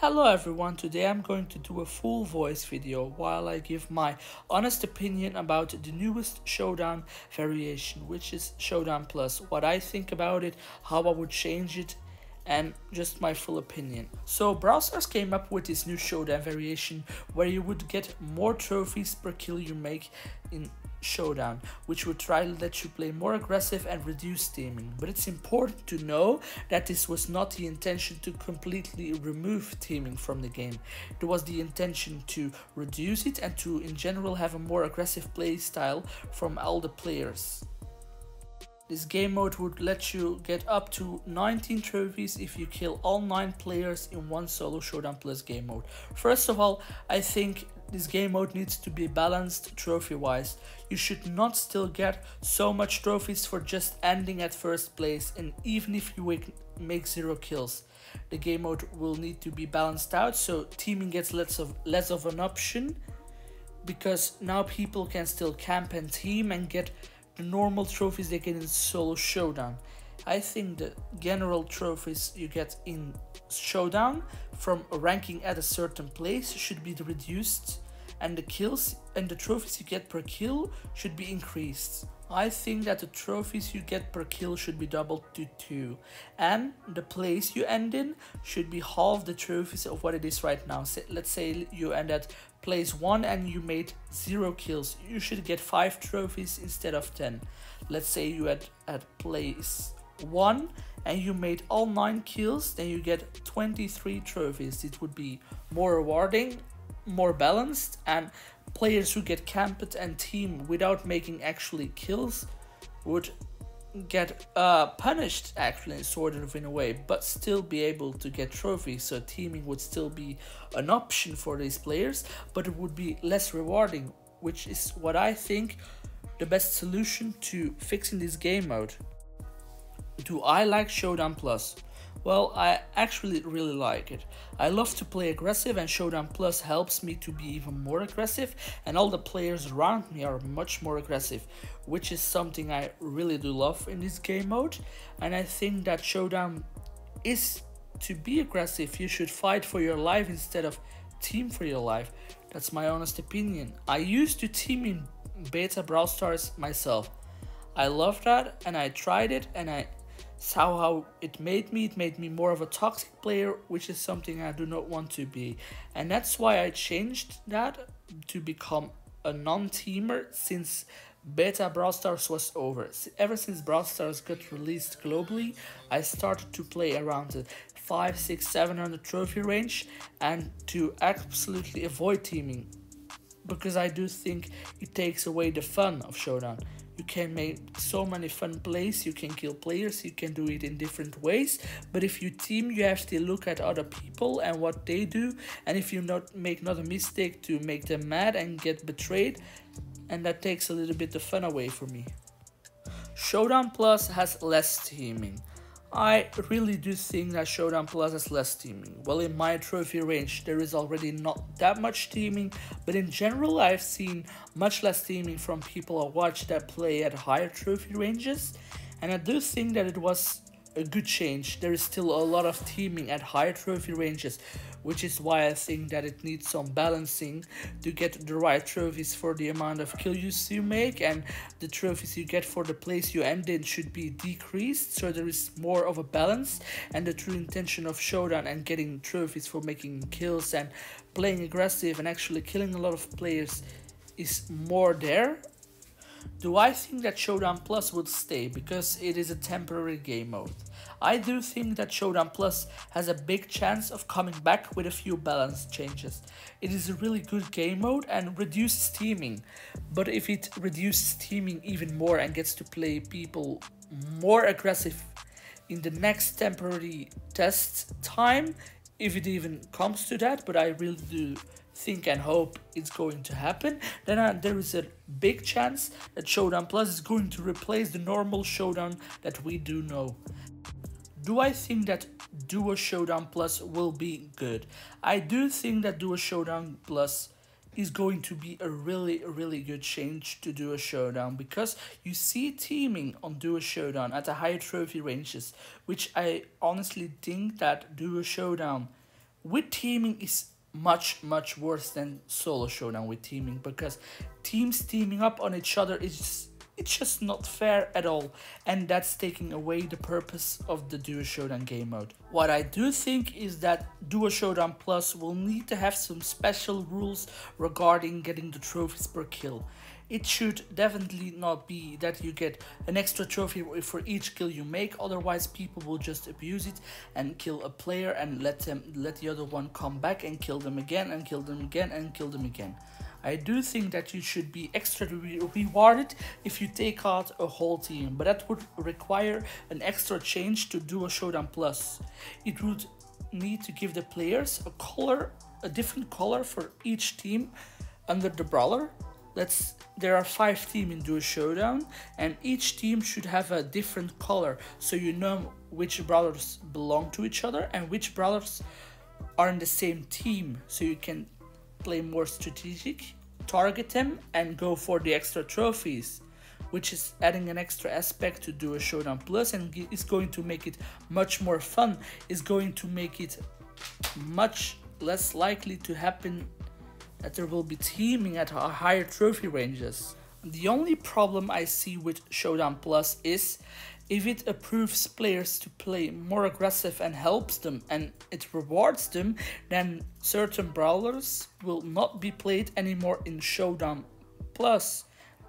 Hello everyone, today I'm going to do a full voice video while I give my honest opinion about the newest Showdown variation, which is Showdown Plus, what I think about it, how I would change it, and just my full opinion. So Brawl Stars came up with this new Showdown variation where you would get more trophies per kill you make in Showdown, which would try to let you play more aggressive and reduce teaming. But it's important to know that this was not the intention to completely remove teaming from the game. It was the intention to reduce it and to in general have a more aggressive play style from all the players. This game mode would let you get up to 19 trophies if you kill all 9 players in one solo Showdown Plus game mode. First of all, I think this game mode needs to be balanced trophy wise. You should not still get so much trophies for just ending at first place, and even if you make 0 kills. The game mode will need to be balanced out so teaming gets less of an option, because now people can still camp and team and get the normal trophies they get in solo Showdown. I think the general trophies you get in Showdown from ranking at a certain place should be reduced, and the kills and the trophies you get per kill should be increased. I think that the trophies you get per kill should be doubled to 2, and the place you end in should be half the trophies of what it is right now. Let's say you end at place 1 and you made 0 kills, you should get 5 trophies instead of 10. Let's say you at place 1 and you made all 9 kills, then you get 23 trophies. It would be more rewarding, more balanced, and players who get camped and team without making actually kills would get punished actually, sort of in a way, but still be able to get trophies. So teaming would still be an option for these players, but it would be less rewarding, which is what I think the best solution to fixing this game mode. Do I like Showdown Plus? Well, I actually really like it. I love to play aggressive, and Showdown Plus helps me to be even more aggressive, and all the players around me are much more aggressive, which is something I really do love in this game mode. And I think that Showdown is to be aggressive. You should fight for your life instead of team for your life. That's my honest opinion. I used to team in beta Brawl Stars myself. I love that, and I tried it, and I saw how it made me more of a toxic player, which is something I do not want to be. And that's why I changed that to become a non-teamer since beta Brawl Stars was over. Ever since Brawl Stars got released globally, I started to play around the 500, 600, 700 trophy range, and to absolutely avoid teaming, because I do think it takes away the fun of Showdown. You can make so many fun plays, you can kill players, you can do it in different ways, but if you team, you have to look at other people and what they do, and if you make not a mistake to make them mad and get betrayed, and that takes a little bit the fun away from me. Showdown Plus has less teaming. I really do think that Showdown Plus has less teaming. Well, in my trophy range there is already not that much teaming, but in general I've seen much less teaming from people I watch that play at higher trophy ranges, and I do think that it was a good change. There is still a lot of teaming at higher trophy ranges, which is why I think that it needs some balancing to get the right trophies for the amount of kills you make, and the trophies you get for the place you end in should be decreased, so there is more of a balance, and the true intention of Showdown and getting trophies for making kills and playing aggressive and actually killing a lot of players is more there. Do I think that Showdown Plus would stay because it is a temporary game mode? I do think that Showdown Plus has a big chance of coming back with a few balance changes. It is a really good game mode and reduces teaming, but if it reduces teaming even more and gets to play people more aggressive in the next temporary test time, if it even comes to that, but I really do think and hope it's going to happen, then there is a big chance that Showdown Plus is going to replace the normal Showdown that we do know. Do I think that Duo Showdown Plus will be good? I do think that Duo Showdown Plus is going to be a really good change to Duo Showdown, because you see teaming on Duo Showdown at the higher trophy ranges, which I honestly think that Duo Showdown with teaming is much worse than solo showdown with teaming, because teams teaming up on each other is it's just not fair at all, and that's taking away the purpose of the Duo Showdown game mode. What I do think is that Duo Showdown Plus will need to have some special rules regarding getting the trophies per kill. It should definitely not be that you get an extra trophy for each kill you make, otherwise people will just abuse it and kill a player and let the other one come back and kill them again and kill them again and kill them again. I do think that you should be extra rewarded if you take out a whole team, but that would require an extra change to Duo Showdown Plus. It would need to give the players a different color for each team under the brawler. There are 5 teams in Duo Showdown, and each team should have a different color, so you know which brawlers belong to each other and which brawlers are in the same team, so you can play more strategic, target them, and go for the extra trophies, which is adding an extra aspect to Duo Showdown Plus, and is going to make it much more fun. Is going to make it much less likely to happen that there will be teaming at higher trophy ranges. The only problem I see with Showdown Plus is if it approves players to play more aggressive and helps them and it rewards them, then certain brawlers will not be played anymore in Showdown Plus,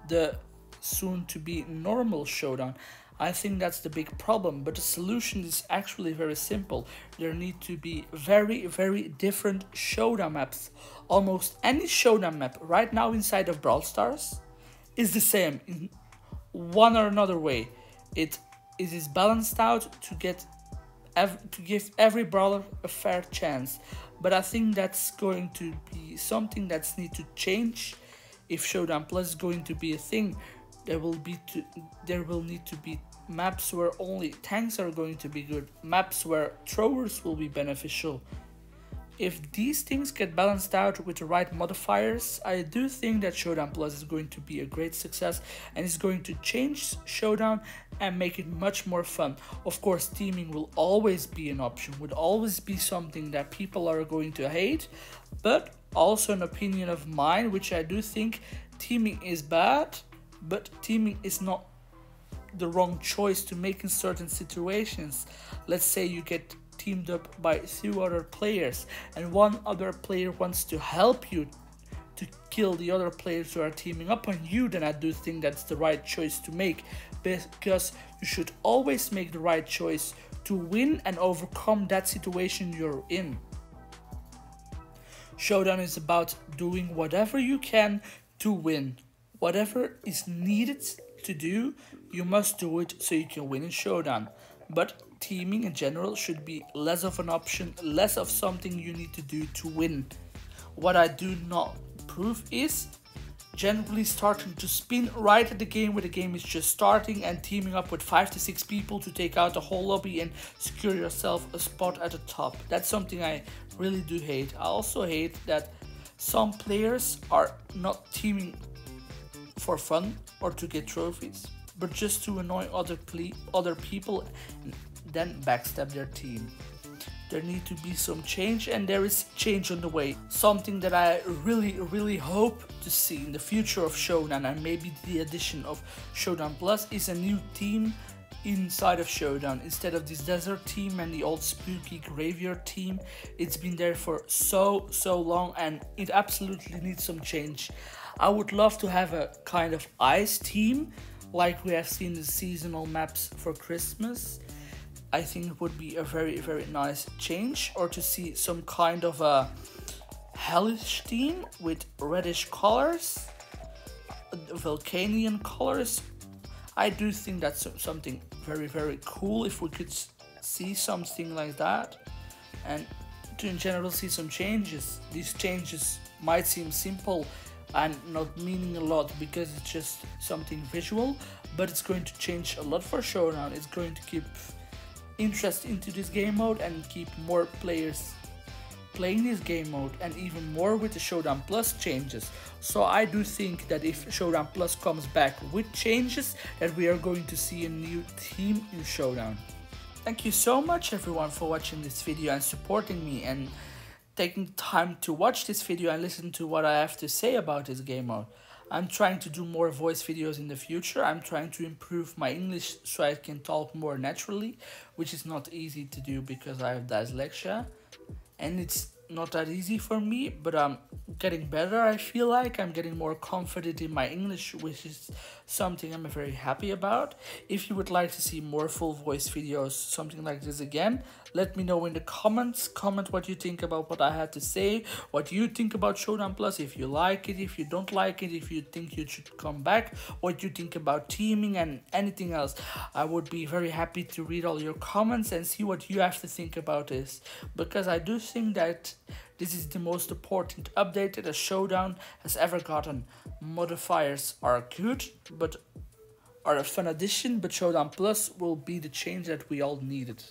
the soon to be normal Showdown. I think that's the big problem, but the solution is actually very simple. There need to be very different Showdown maps. Almost any Showdown map right now inside of Brawl Stars is the same in one or another way. It is balanced out to give every brawler a fair chance, but I think that's going to be something that's need to change. If Showdown Plus is going to be a thing, there will need to be maps where only tanks are going to be good, maps where throwers will be beneficial. If these things get balanced out with the right modifiers, I do think that Showdown Plus is going to be a great success and is going to change Showdown and make it much more fun. Of course, teaming will always be an option, would always be something that people are going to hate, but also an opinion of mine, which I do think teaming is bad, but teaming is not the wrong choice to make in certain situations. Let's say you get teamed up by 2 other players and one other player wants to help you to kill the other players who are teaming up on you, then I do think that's the right choice to make, because you should always make the right choice to win and overcome that situation you're in. Showdown is about doing whatever you can to win. Whatever is needed to do, you must do it so you can win in Showdown. But teaming in general should be less of an option, less of something you need to do to win. What I do not approve is generally starting to spin right at the game where the game is just starting and teaming up with 5 to 6 people to take out the whole lobby and secure yourself a spot at the top. That's something I really do hate. I also hate that some players are not teaming for fun or to get trophies, but just to annoy other people and then backstab their team. There need to be some change, and there is change on the way. Something that I really hope to see in the future of Showdown, and maybe the addition of Showdown Plus, is a new team inside of Showdown. Instead of this desert team and the old spooky graveyard team, it's been there for so long and it absolutely needs some change. I would love to have a kind of ice team like we have seen the seasonal maps for Christmas. I think it would be a very nice change, or to see some kind of a hellish team with reddish colors, volcanian colors. I do think that's something very cool if we could see something like that, and to in general see some changes. These changes might seem simple and not meaning a lot because it's just something visual, but it's going to change a lot for Showdown. It's going to keep interest into this game mode and keep more players playing this game mode, and even more with the Showdown Plus changes. So I do think that if Showdown Plus comes back with changes, that we are going to see a new team in Showdown. Thank you so much everyone for watching this video and supporting me, and taking time to watch this video and listen to what I have to say about this game mode. I'm trying to do more voice videos in the future. I'm trying to improve my English so I can talk more naturally, which is not easy to do because I have dyslexia. And it's not that easy for me, but I'm getting better. I feel like I'm getting more confident in my English, which is something I'm very happy about. If you would like to see more full voice videos, something like this again, let me know in the comments. Comment what you think about what I had to say, what you think about Showdown Plus, if you like it, if you don't like it, if you think you should come back, what you think about teaming and anything else. I would be very happy to read all your comments and see what you have to think about this, because I do think that this is the most important update that a Showdown has ever gotten. Modifiers are good, but are a fun addition, but Showdown Plus will be the change that we all needed.